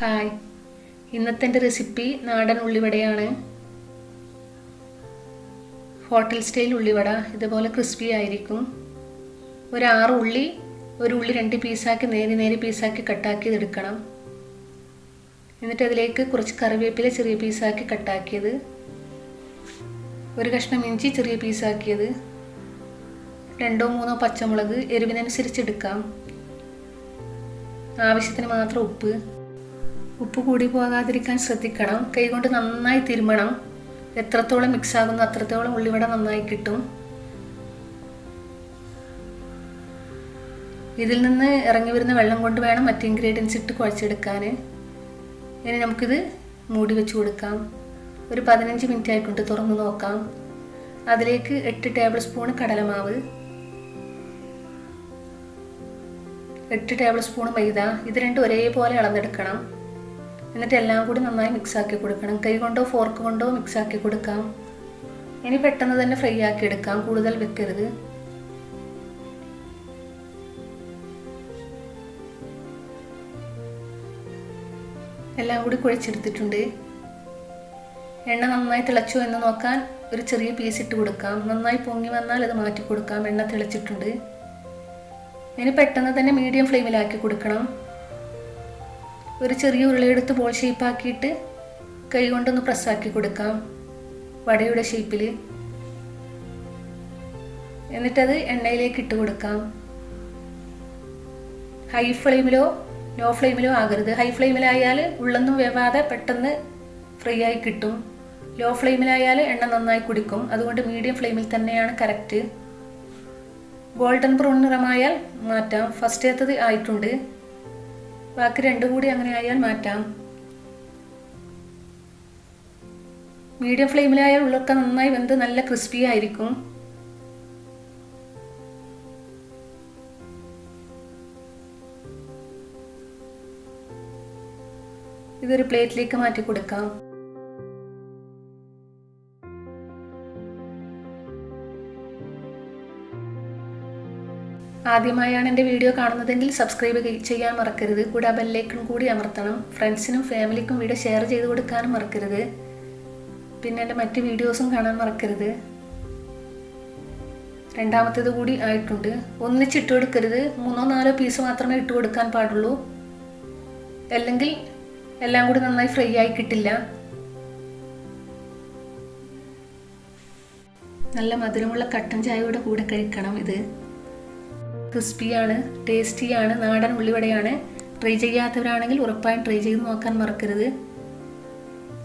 Hi, ഇന്നത്തെ എൻ്റെ recipe നാടൻ ഉള്ളിവടയാണ്. ഹോട്ടൽ സ്റ്റൈൽ ഉള്ളിവട ഇതുപോലെ ക്രിസ്പി ആയിരിക്കും. ഒരു 6 ഉള്ളി, ഒരു ഉള്ളി 2 പീസാക്കി നേരി പീസാക്കി കട്ടാക്കിയത് എടുക്കണം. എന്നിട്ട് അതിലേക്ക് കുറച്ച് കറിവേപ്പില ചെറിയ പീസാക്കി കട്ടാക്കിയത്, ഒരു കഷ്ണം ഇഞ്ചി ചെറിയ പീസാക്കിയത്, 2-3 പച്ചമുളക് എരിവിനനുസരിച്ചെടുക്കാം. ആവശ്യത്തിന് മാത്രം ഉപ്പ് കൂടി പോകാതിരിക്കാൻ ശ്രദ്ധിക്കണം. കൈകൊണ്ട് നന്നായി തിരുമണം. എത്രത്തോളം മിക്സ് ആകുന്നു അത്രത്തോളം ഉള്ളിവട നന്നായി കിട്ടും. ഇതിൽ നിന്ന് ഇറങ്ങി വരുന്ന വെള്ളം കൊണ്ട് വേണം മറ്റ് ഇൻഗ്രീഡിയൻസ് ഇട്ട് കുഴച്ചെടുക്കാൻ. ഇനി നമുക്കിത് മൂടി വെച്ച് കൊടുക്കാം. ഒരു 15 മിനിറ്റ് ആയിട്ടുണ്ട്. തുറന്ന് നോക്കാം. അതിലേക്ക് 8 ടേബിൾ സ്പൂൺ കടലമാവ്, 8 ടേബിൾ സ്പൂൺ മൈദ, ഇത് രണ്ടും ഒരേപോലെ അളന്നെടുക്കണം. എന്നിട്ട് എല്ലാം കൂടി നന്നായി മിക്സ് ആക്കി കൊടുക്കണം. കൈ കൊണ്ടോ ഫോർക്ക് കൊണ്ടോ മിക്സ് ആക്കി കൊടുക്കാം. ഇനി പെട്ടെന്ന് തന്നെ ഫ്രൈ ആക്കി എടുക്കാം, കൂടുതൽ വെക്കരുത്. എല്ലാം കൂടി കുഴച്ചെടുത്തിട്ടുണ്ട്. എണ്ണ നന്നായി തിളച്ചു എന്ന് നോക്കാൻ ഒരു ചെറിയ പീസ് ഇട്ട് കൊടുക്കാം. നന്നായി പൊങ്ങി വന്നാൽ അത് മാറ്റി കൊടുക്കാം. എണ്ണ തിളച്ചിട്ടുണ്ട്. ഇനി പെട്ടെന്ന് തന്നെ മീഡിയം ഫ്ലെയിമിലാക്കി കൊടുക്കണം. ഒരു ചെറിയ ഉരുളയെടുത്ത് ബോൾ ഷേപ്പാക്കിയിട്ട് കൈ കൊണ്ടൊന്ന് പ്രസ്സാക്കി കൊടുക്കാം, വടയുടെ ഷേപ്പിൽ. എന്നിട്ടത് എണ്ണയിലേക്ക് ഇട്ട് കൊടുക്കാം. ഹൈ ഫ്ലെയിമിലോ ലോ ഫ്ലെയിമിലോ ആകരുത്. ഹൈ ഫ്ലെയിമിലായാൽ ഉള്ളൊന്നും വേവാതെ പെട്ടെന്ന് ഫ്രൈ ആയി കിട്ടും. ലോ ഫ്ലെയിമിലായാൽ എണ്ണ നന്നായി കുടിക്കും. അതുകൊണ്ട് മീഡിയം ഫ്ലെയിമിൽ തന്നെയാണ് കറക്റ്റ്. ഗോൾഡൻ ബ്രൗൺ നിറമായാൽ മാറ്റാം. ഫസ്റ്റേത്തത് ആയിട്ടുണ്ട്. ബാക്കി 2 കൂടി അങ്ങനെ ആയാൽ മാറ്റാം. മീഡിയം ഫ്ലെയിമിലായാൽ ഉള്ളൊക്കെ നന്നായി വെന്ത് നല്ല ക്രിസ്പി ആയിരിക്കും. ഇതൊരു പ്ലേറ്റിലേക്ക് മാറ്റി കൊടുക്കാം. ആദ്യമായാണ് എൻ്റെ വീഡിയോ കാണുന്നതെങ്കിൽ സബ്സ്ക്രൈബ് ചെയ്യാൻ മറക്കരുത്. കൂടെ ആ ബെല്ലൈക്കൺ കൂടി അമർത്തണം. ഫ്രണ്ട്സിനും ഫാമിലിക്കും വീഡിയോ ഷെയർ ചെയ്ത് കൊടുക്കാനും മറക്കരുത്. പിന്നെ എൻ്റെ മറ്റ് വീഡിയോസും കാണാൻ മറക്കരുത്. രണ്ടാമത്തേത് കൂടി ആയിട്ടുണ്ട്. ഒന്നിച്ചിട്ട് കൊടുക്കരുത്. 3-4 പീസ് മാത്രമേ ഇട്ട് കൊടുക്കാൻ പാടുള്ളൂ. അല്ലെങ്കിൽ എല്ലാം കൂടി നന്നായി ഫ്രൈ ആയി കിട്ടില്ല. നല്ല മധുരമുള്ള കട്ടൻ ചായയുടെ കൂടെ കഴിക്കണം. ഇത് ക്രിസ്പിയാണ്, ടേസ്റ്റിയാണ്, നാടൻ ഉള്ളിവടയാണ്. ട്രൈ ചെയ്യാത്തവരാണെങ്കിൽ ഉറപ്പായും ട്രൈ ചെയ്ത് നോക്കാൻ മറക്കരുത്.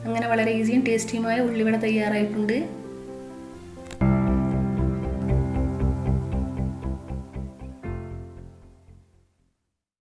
അങ്ങനെ വളരെ ഈസിയും ടേസ്റ്റിയുമായ ഉള്ളിവട തയ്യാറായിട്ടുണ്ട്.